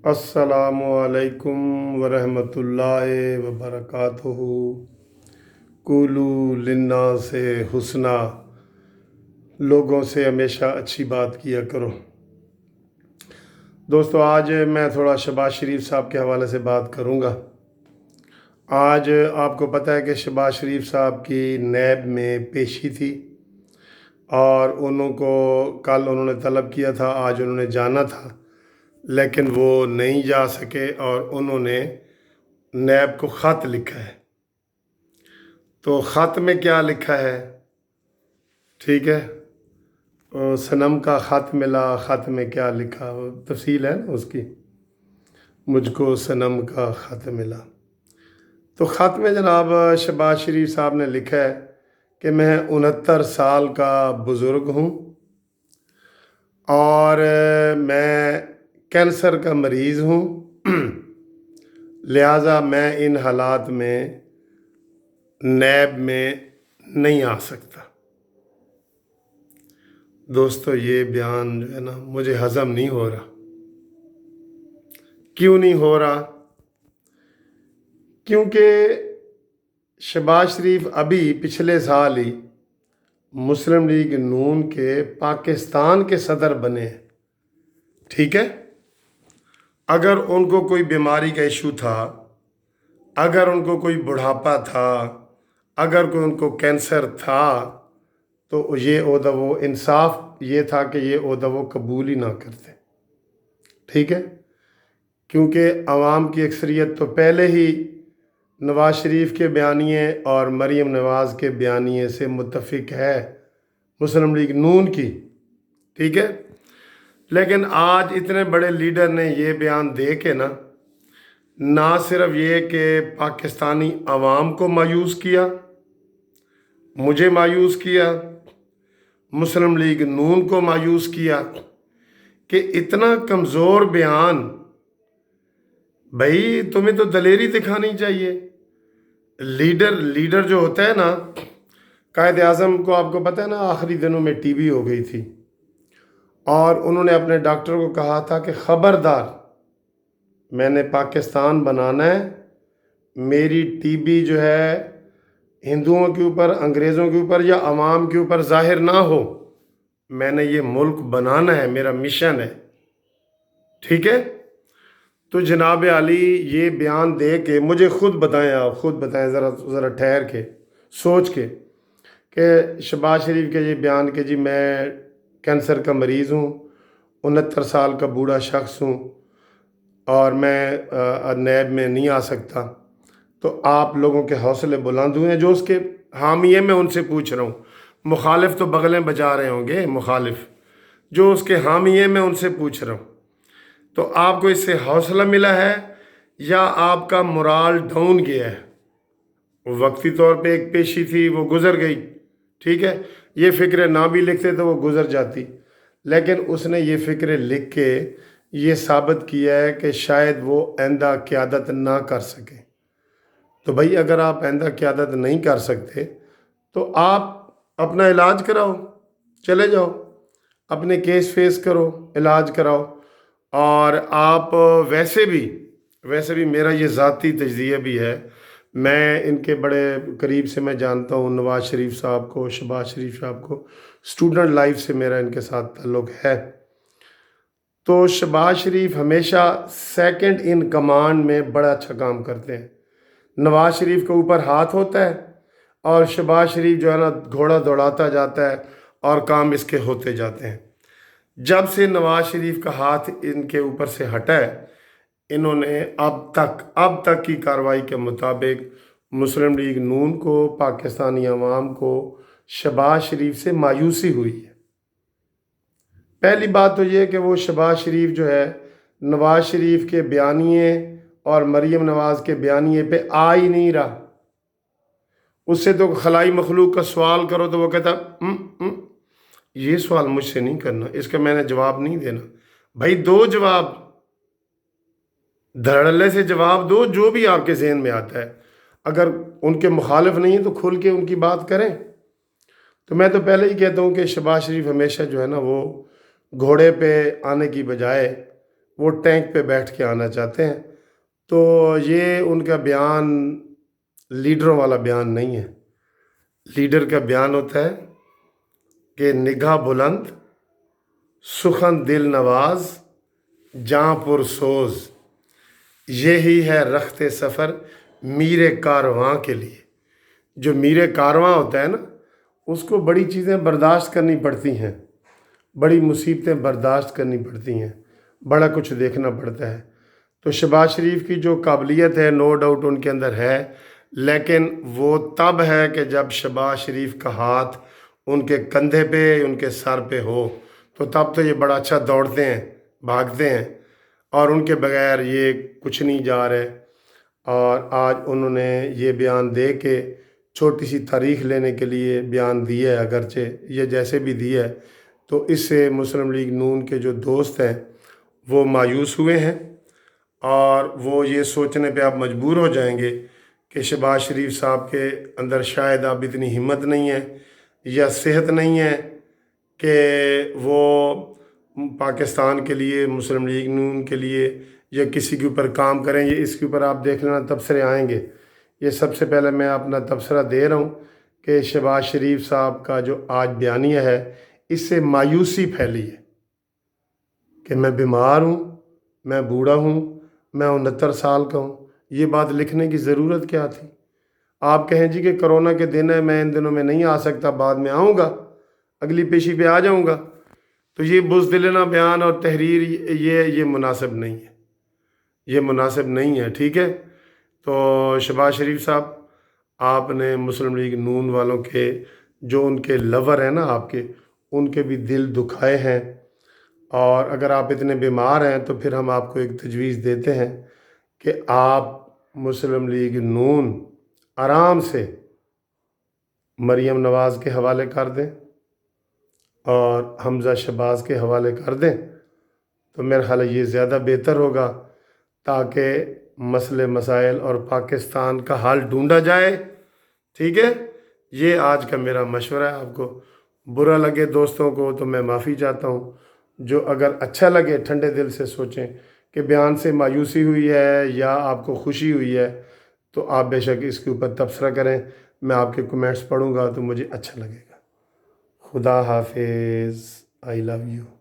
अस्सलामुअलैकुम वरहमतुल्लाह वबरकातुहू। कुलू लिन्ना से हुस्ना, लोगों से हमेशा अच्छी बात किया करो। दोस्तों, आज मैं थोड़ा शहबाज शरीफ साहब के हवाले से बात करूँगा। आज आपको पता है कि शहबाज शरीफ साहब की नैब में पेशी थी और कल उन्होंने तलब किया था, आज उन्होंने जाना था, लेकिन वो नहीं जा सके और उन्होंने नैब को ख़त लिखा है। तो ख़त में क्या लिखा है? ठीक है, सनम का ख़त मिला, ख़त में क्या लिखा, वो तफसील है ना उसकी। मुझको सनम का ख़त मिला। तो ख़त में जनाब शहबाज शरीफ साहब ने लिखा है कि मैं 69 साल का बुज़ुर्ग हूँ और मैं कैंसर का मरीज़ हूँ, लिहाजा मैं इन हालात में नैब में नहीं आ सकता। दोस्तों, ये बयान जो है ना, मुझे हज़म नहीं हो रहा। क्यों नहीं हो रहा? क्योंकि शहबाज शरीफ अभी पिछले साल ही मुस्लिम लीग नून के पाकिस्तान के सदर बने हैं। ठीक है, अगर उनको कोई बीमारी का इशू था, अगर उनको कोई बुढ़ापा था, अगर कोई उनको कैंसर था, तो ये ओहदा वो इंसाफ ये था कि ये ओहदा वो कबूल ही ना करते। ठीक है, क्योंकि अवाम की अक्सरियत तो पहले ही नवाज़ शरीफ के बयानिए और मरीम नवाज़ के बयानिए से मुत्तफिक है, मुस्लिम लीग नून की। ठीक है, लेकिन आज इतने बड़े लीडर ने ये बयान दे के ना सिर्फ ये कि पाकिस्तानी अवाम को मायूस किया, मुझे मायूस किया, मुस्लिम लीग नून को मायूस किया कि इतना कमज़ोर बयान। भाई, तुम्हें तो दलेरी दिखानी चाहिए। लीडर जो होता है ना, कायद आज़म को आपको पता है ना, आखिरी दिनों में टीबी हो गई थी और उन्होंने अपने डॉक्टर को कहा था कि ख़बरदार, मैंने पाकिस्तान बनाना है, मेरी टीबी जो है हिंदुओं के ऊपर, अंग्रेज़ों के ऊपर या अवाम के ऊपर ज़ाहिर ना हो, मैंने ये मुल्क बनाना है, मेरा मिशन है। ठीक है, तो जनाब आली ये बयान दे के मुझे खुद बताएं, आप खुद बताएं ज़रा ठहर के सोच के कि शहबाज शरीफ के ये बयान के जी मैं कैंसर का मरीज़ हूँ, 69 साल का बूढ़ा शख्स हूँ और मैं नैब में नहीं आ सकता। तो आप लोगों के हौसले बुलंद हुए हैं। जो उसके हामी है, मैं उनसे पूछ रहा हूँ, मुखालिफ तो बगलें बजा रहे होंगे, मुखालिफ जो उसके हामी है, मैं उनसे पूछ रहा हूँ, तो आपको इससे हौसला मिला है या आपका मोराल डाउन गया है? वक्ती तौर पे एक पेशी थी, वो गुज़र गई। ठीक है, ये फ़िक्र ना भी लिखते तो वो गुज़र जाती, लेकिन उसने ये फ़िक्र लिख के ये साबित किया है कि शायद वो आइंदा क़यादत ना कर सके। तो भाई, अगर आप आइंदा क़यादत नहीं कर सकते तो आप अपना इलाज कराओ, चले जाओ, अपने केस फेस करो, इलाज कराओ। और आप वैसे भी मेरा ये ज़ाती तजज़िया भी है, मैं इनके बड़े करीब से मैं जानता हूँ नवाज़ शरीफ साहब को, शहबाज शरीफ साहब को, स्टूडेंट लाइफ से मेरा इनके साथ ताल्लुक़ है। तो शहबाज शरीफ हमेशा सेकंड इन कमांड में बड़ा अच्छा काम करते हैं। नवाज़ शरीफ के ऊपर हाथ होता है और शहबाज शरीफ जो है ना, घोड़ा दौड़ाता जाता है और काम इसके होते जाते हैं। जब से नवाज़ शरीफ का हाथ इनके ऊपर से हटा है, इन्होंने अब तक की कार्रवाई के मुताबिक मुस्लिम लीग नून को, पाकिस्तानी अवाम को शहबाज शरीफ से मायूसी हुई है। पहली बात तो ये कि वो शहबाज शरीफ जो है नवाज़ शरीफ के बयानिए और मरीम नवाज़ के बयानिए पे आ ही नहीं रहा। उससे तो खलाई मखलूक का सवाल करो तो वो कहता ये सवाल मुझसे नहीं करना, इसका मैंने जवाब नहीं देना। भाई, दो जवाब, धड़ल्ले से जवाब दो, जो भी आपके जहन में आता है। अगर उनके मुखालिफ नहीं है तो खुल के उनकी बात करें। तो मैं तो पहले ही कहता हूँ कि शहबाज शरीफ हमेशा जो है ना, वो घोड़े पे आने की बजाय وہ ٹینک پہ بیٹھ کے آنا چاہتے ہیں۔ تو یہ ان کا بیان لیڈروں والا بیان نہیں ہے۔ لیڈر کا بیان ہوتا ہے کہ نگاہ بلند، سخن دل نواز، جاں پر سوز، یہی ہے رخت سفر میر کارواں کے لیے۔ جو میر کارواں ہوتا ہے نا، اس کو بڑی چیزیں برداشت کرنی پڑتی ہیں، بڑی مصیبتیں برداشت کرنی پڑتی ہیں، بڑا کچھ دیکھنا پڑتا ہے۔ تو شہباز شریف کی جو قابلیت ہے نو ڈاؤٹ ان کے اندر ہے، لیکن وہ تب ہے کہ جب شہباز شریف کا ہاتھ ان کے کندھے پہ، ان کے سر پہ ہو، تو تب تو یہ بڑا اچھا دوڑتے ہیں، بھاگتے ہیں، اور ان کے بغیر یہ کچھ نہیں جا رہے۔ اور آج انہوں نے یہ بیان دے کے چھوٹی سی تاریخ لینے کے لیے بیان دیا ہے، اگرچہ یہ جیسے بھی دیا ہے، تو اس سے مسلم لیگ نون کے جو دوست ہیں وہ مایوس ہوئے ہیں، اور وہ یہ سوچنے پہ اب مجبور ہو جائیں گے کہ شہباز شریف صاحب کے اندر شاید اب اتنی ہمت نہیں ہے یا صحت نہیں ہے کہ وہ پاکستان کے لیے، مسلم لیگ نون کے لیے یا کسی کے اوپر کام کریں۔ یہ اس کے اوپر آپ دیکھ لینا تبصرے آئیں گے۔ یہ سب سے پہلے میں اپنا تبصرہ دے رہا ہوں کہ شہباز شریف صاحب کا جو آج بیانیہ ہے، اس سے مایوسی پھیلی ہے کہ میں بیمار ہوں، میں بوڑھا ہوں، میں 69 سال کا ہوں۔ یہ بات لکھنے کی ضرورت کیا تھی؟ آپ کہیں جی کہ کرونا کے دن ہے، میں ان دنوں میں نہیں آ سکتا، بعد میں آؤں گا، اگلی پیشی پہ آ جاؤں گا۔ تو یہ بزدلانہ بیان اور تحریر یہ مناسب نہیں ہے، یہ مناسب نہیں ہے، ٹھیک ہے؟ تو شہباز شریف صاحب، آپ نے مسلم لیگ نون والوں کے جو ان کے لور ہیں نا آپ کے، ان کے بھی دل دکھائے ہیں، اور اگر آپ اتنے بیمار ہیں تو پھر ہم آپ کو ایک تجویز دیتے ہیں کہ آپ مسلم لیگ نون آرام سے مریم نواز کے حوالے کر دیں اور حمزہ شہباز کے حوالے کر دیں، تو میرا خیال ہے یہ زیادہ بہتر ہوگا، تاکہ مسئلے مسائل اور پاکستان کا حل ڈھونڈا جائے، ٹھیک ہے؟ یہ آج کا میرا مشورہ ہے آپ کو۔ برا لگے دوستوں کو تو میں معافی چاہتا ہوں، جو اگر اچھا لگے ٹھنڈے دل سے سوچیں کہ بیان سے مایوسی ہوئی ہے یا آپ کو خوشی ہوئی ہے، تو آپ بے شک اس کے اوپر تبصرہ کریں، میں آپ کے کمنٹس پڑھوں گا تو مجھے اچھا لگے گا۔ خدا حافظ، آئی لو یو۔